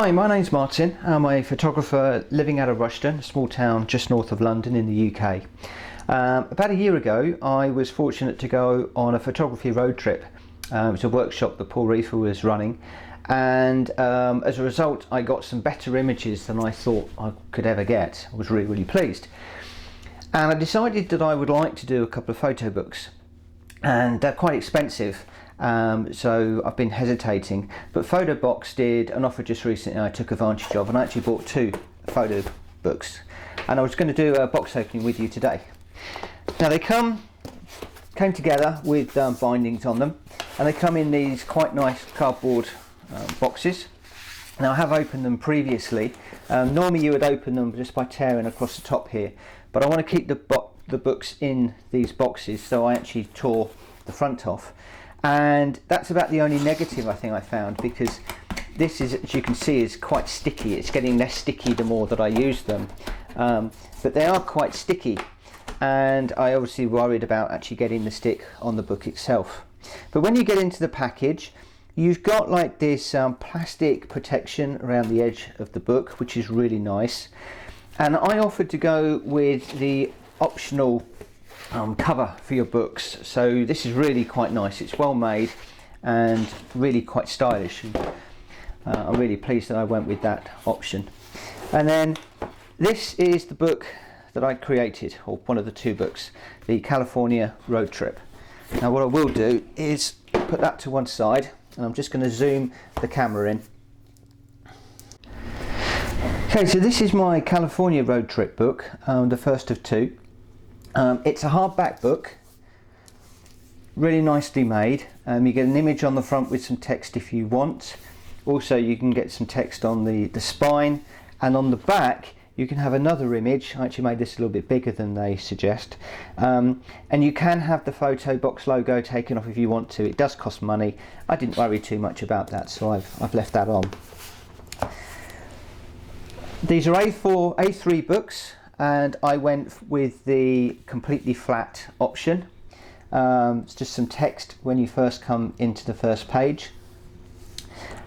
Hi, my name's Martin. I'm a photographer living out of Rushden, a small town just north of London in the UK. About a year ago I was fortunate to go on a photography road trip. It was a workshop that Paul Reiffer was running, and as a result I got some better images than I thought I could ever get. I was really pleased, and I decided that I would like to do a couple of photo books, and they're quite expensive. So I've been hesitating, but Photobox did an offer just recently I took advantage of, and I actually bought 2 photo books, and I was going to do a box opening with you today. Now they came together with bindings on them, and they come in these quite nice cardboard boxes. Now I have opened them previously. Normally you would open them just by tearing across the top here, but I want to keep the books in these boxes, so I actually tore the front off. And that's about the only negative I think I found, because this is, as you can see, is quite sticky. It's getting less sticky the more that I use them, but they are quite sticky, and I obviously worried about actually getting the stick on the book itself. But when you get into the package, you've got like this plastic protection around the edge of the book, which is really nice, and I offered to go with the optional cover for your books. So this is really quite nice. It's well made and really quite stylish, and I'm really pleased that I went with that option. And then this is the book that I created, or one of the 2 books, the California road trip. Now what I will do is put that to one side, and I'm just going to zoom the camera in. Okay, so this is my California road trip book, the first of 2. It's a hardback book, really nicely made. You get an image on the front with some text if you want. Also you can get some text on the spine, and on the back you can have another image. I actually made this a little bit bigger than they suggest, and you can have the Photobox logo taken off if you want to. It does cost money. I didn't worry too much about that, so I've left that on. These are A3 books, and I went with the completely flat option. It's just some text when you first come into the first page,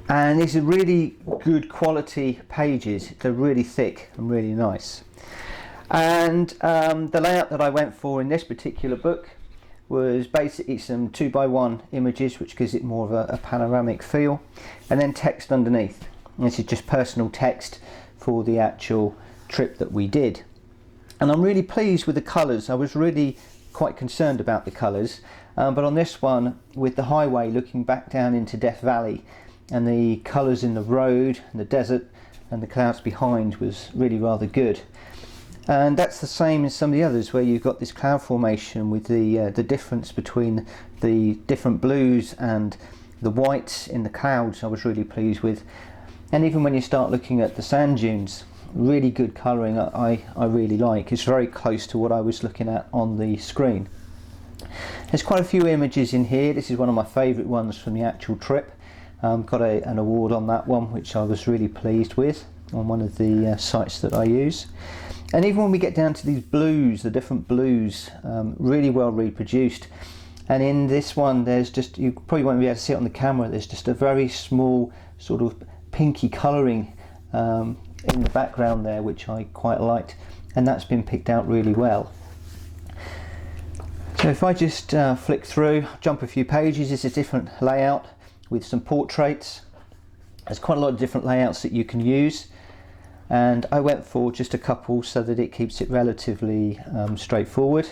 and these are really good quality pages. They're really thick and really nice, and the layout that I went for in this particular book was basically some 2x1 images, which gives it more of a panoramic feel, and then text underneath. And this is just personal text for the actual trip that we did. And I'm really pleased with the colours. I was really quite concerned about the colours, but on this one, with the highway looking back down into Death Valley, and the colours in the road and the desert and the clouds behind, was really rather good. And that's the same in some of the others, where you've got this cloud formation with the difference between the different blues and the whites in the clouds. I was really pleased with. And even when you start looking at the sand dunes, really good colouring. I really like. It's very close to what I was looking at on the screen. There's quite a few images in here. This is one of my favourite ones from the actual trip. Got an award on that one, which I was really pleased with, on one of the sites that I use. And even when we get down to these blues, the different blues, really well reproduced. And in this one, there's just, you probably won't be able to see it on the camera, there's just a very small sort of pinky colouring in the background there, which I quite liked, and that's been picked out really well. So if I just flick through, jump a few pages, this is a different layout with some portraits. There's quite a lot of different layouts that you can use, and I went for just a couple so that it keeps it relatively straightforward.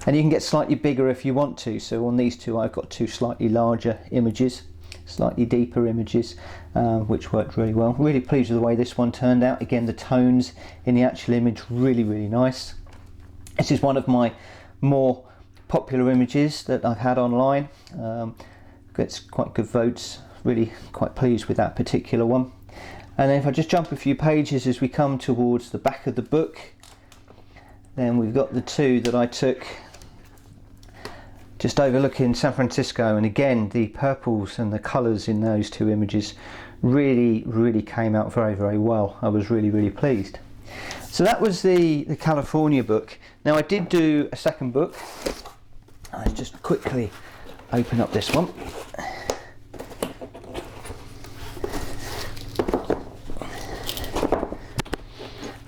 And you can get slightly bigger if you want to, so on these 2 I've got 2 slightly larger images, slightly deeper images, which worked really well. Really pleased with the way this one turned out. Again, the tones in the actual image, really nice. This is one of my more popular images that I've had online. Gets quite good votes. Really quite pleased with that particular one. And then if I just jump a few pages as we come towards the back of the book, then we've got the 2 that I took just overlooking San Francisco, and again the purples and the colours in those 2 images really came out very well. I was really pleased. So that was the California book. Now I did do a second book. Let's just quickly open up this one.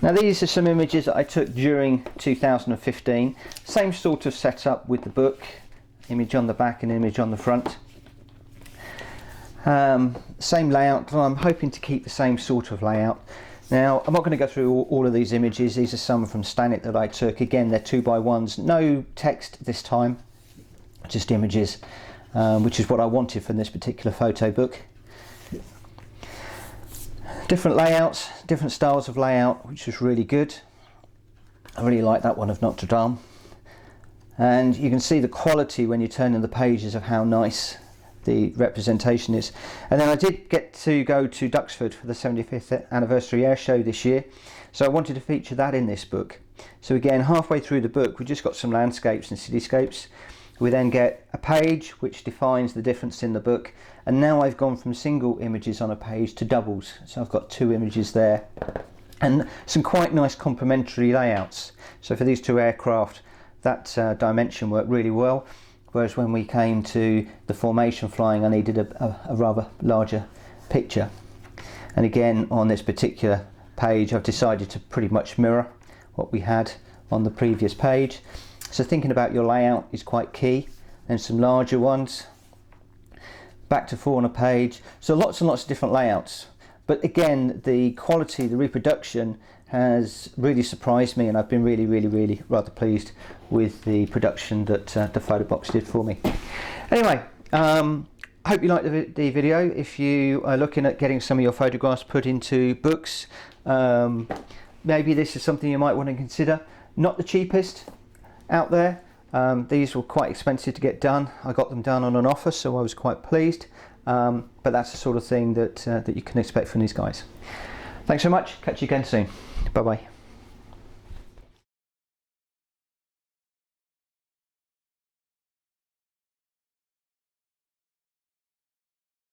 Now these are some images that I took during 2015. Same sort of setup with the book, image on the back and image on the front. Same layout, I'm hoping to keep the same sort of layout. Now I'm not going to go through all of these images, these are some from Stanit that I took. Again, they're 2x1s, no text this time, just images, which is what I wanted from this particular photo book. Different layouts, different styles of layout, which was really good. I really like that one of Notre Dame. And you can see the quality when you turn in the pages of how nice the representation is. And then I did get to go to Duxford for the 75th anniversary air show this year, so I wanted to feature that in this book. So again, halfway through the book we just got some landscapes and cityscapes. We then get a page which defines the difference in the book, and now I've gone from single images on a page to doubles, so I've got 2 images there and some quite nice complementary layouts. So for these 2 aircraft, that dimension worked really well. Whereas when we came to the formation flying, I needed a rather larger picture. And again, on this particular page, I've decided to pretty much mirror what we had on the previous page. So thinking about your layout is quite key. And some larger ones, back to 4 on a page. So lots and lots of different layouts. But again, the quality, the reproduction has really surprised me, and I've been really rather pleased with the production that the Photobox did for me. Anyway, I hope you liked the video. If you are looking at getting some of your photographs put into books, maybe this is something you might want to consider. Not the cheapest out there. These were quite expensive to get done. I got them done on an offer, so I was quite pleased. But that's the sort of thing that you can expect from these guys. Thanks so much. Catch you again soon. Bye bye.